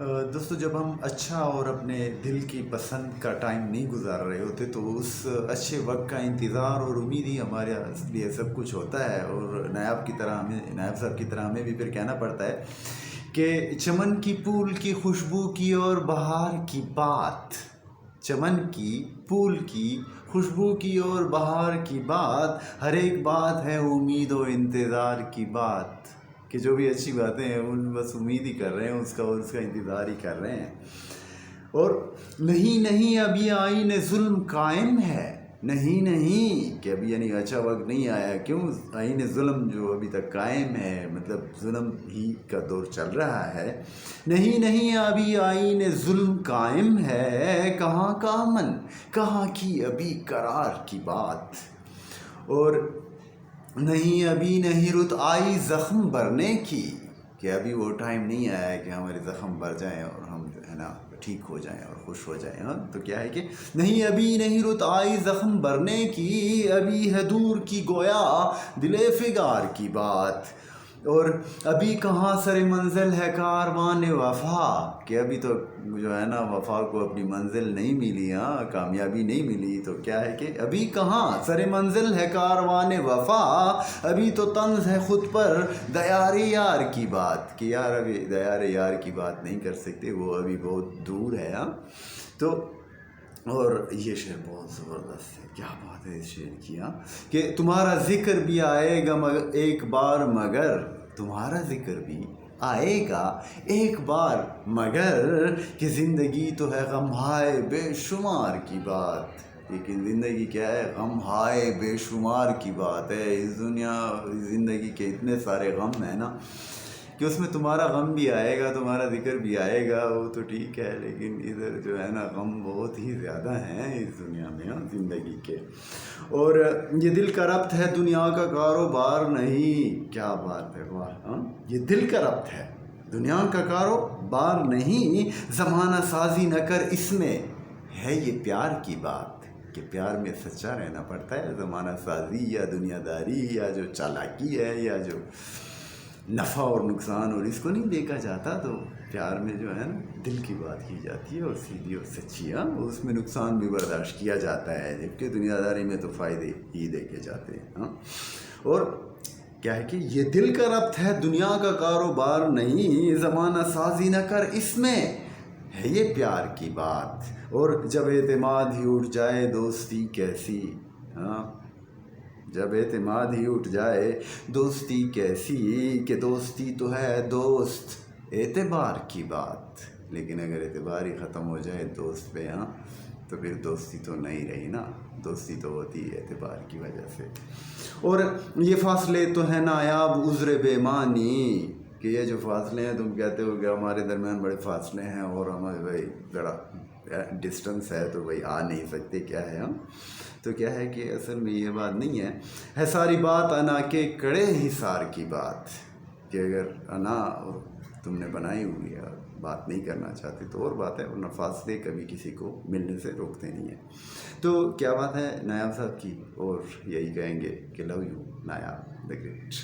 دوستو، جب ہم اچھا اور اپنے دل کی پسند کا ٹائم نہیں گزار رہے ہوتے تو اس اچھے وقت کا انتظار اور امید ہی ہمارے لیے سب کچھ ہوتا ہے. اور نائب صاحب کی طرح ہمیں بھی پھر کہنا پڑتا ہے کہ چمن کی پھول کی خوشبو کی اور بہار کی بات، چمن کی پھول کی خوشبو کی اور بہار کی بات، ہر ایک بات ہے امید و انتظار کی بات. کہ جو بھی اچھی باتیں ہیں ان بس امید ہی کر رہے ہیں اس کا، اور اس کا انتظار ہی کر رہے ہیں. اور نہیں ابھی آئین ظلم قائم ہے، نہیں کہ ابھی یعنی اچھا وقت نہیں آیا. کیوں؟ آئین ظلم جو ابھی تک قائم ہے، مطلب ظلم ہی کا دور چل رہا ہے. نہیں ابھی آئین ظلم قائم ہے، کہاں کا امن، کہاں کی ابھی قرار کی بات. اور ابھی نہیں رت آئی زخم بھرنے کی، کہ ابھی وہ ٹائم نہیں آیا ہے کہ ہمارے زخم بھر جائیں اور ہم جو ہے نا ٹھیک ہو جائیں اور خوش ہو جائیں. تو کیا ہے کہ ابھی نہیں رت آئی زخم بھرنے کی، ابھی ہے دور کی گویا دل فگار کی بات. اور ابھی کہاں سر منزل ہے کاروان وفا، کہ ابھی تو جو ہے نا وفا کو اپنی منزل نہیں ملی، کامیابی نہیں ملی. تو کیا ہے کہ ابھی کہاں سر منزل ہے کاروان وفا، ابھی تو طنز ہے خود پر دیار یار کی بات. کہ یار ابھی دیار یار کی بات نہیں کر سکتے، وہ ابھی بہت دور ہے. تو اور یہ شعر بہت زبردست ہے، کیا بات ہے اس شعر کی. کہ تمہارا ذکر بھی آئے گا ایک بار، مگر تمہارا ذکر بھی آئے گا ایک بار مگر، کہ زندگی تو ہے غم ہائے بے شمار کی بات. لیکن زندگی کیا ہے؟ غم ہائے بے شمار کی بات ہے. اس دنیا زندگی کے اتنے سارے غم ہیں نا کہ اس میں تمہارا غم بھی آئے گا، تمہارا ذکر بھی آئے گا، وہ تو ٹھیک ہے. لیکن ادھر جو ہے نا غم بہت ہی زیادہ ہیں اس دنیا میں زندگی کے. اور یہ دل کا ربط ہے دنیا کا کاروبار نہیں. کیا بات ہے، واہ! یہ دل کا ربط ہے دنیا کا کاروبار نہیں، زمانہ سازی نہ کر اس میں ہے یہ پیار کی بات. کہ پیار میں سچا رہنا پڑتا ہے، زمانہ سازی یا دنیا داری یا جو چالاکی ہے یا جو نفع اور نقصان اور اس کو نہیں دیکھا جاتا. تو پیار میں جو ہے نا دل کی بات کی جاتی ہے اور سیدھی اور سچی. اس میں نقصان بھی برداشت کیا جاتا ہے، جبکہ دنیا داری میں تو فائدے ہی دیکھے جاتے ہیں. اور کیا ہے کہ یہ دل کا ربط ہے دنیا کا کاروبار نہیں، زمانہ سازی نہ کر اس میں ہے یہ پیار کی بات. اور جب اعتماد ہی اٹھ جائے دوستی کیسی، جب اعتماد ہی اٹھ جائے دوستی کیسی، کہ دوستی تو ہے دوست اعتبار کی بات. لیکن اگر اعتبار ہی ختم ہو جائے دوست پہ تو پھر دوستی تو نہیں رہی نا. دوستی تو ہوتی ہے اعتبار کی وجہ سے. اور یہ فاصلے تو ہیں نایاب عذر بے معنی، کہ یہ جو فاصلے ہیں تم کہتے ہو کہ ہمارے درمیان بڑے فاصلے ہیں اور ہمارے بھائی بڑا ڈسٹنس ہے تو بھائی آ نہیں سکتے، کیا ہے تو کیا ہے کہ اصل میں یہ بات نہیں ہے ساری بات انا کے کڑے حصار کی بات. کہ اگر انا تم نے بنائی ہوئی ہے، بات نہیں کرنا چاہتے تو اور بات ہے، ورنہ فاصلے کبھی کسی کو ملنے سے روکتے نہیں ہیں. تو کیا بات ہے نایاب صاحب کی، اور یہی کہیں گے کہ لو یو نایاب دا گریٹ.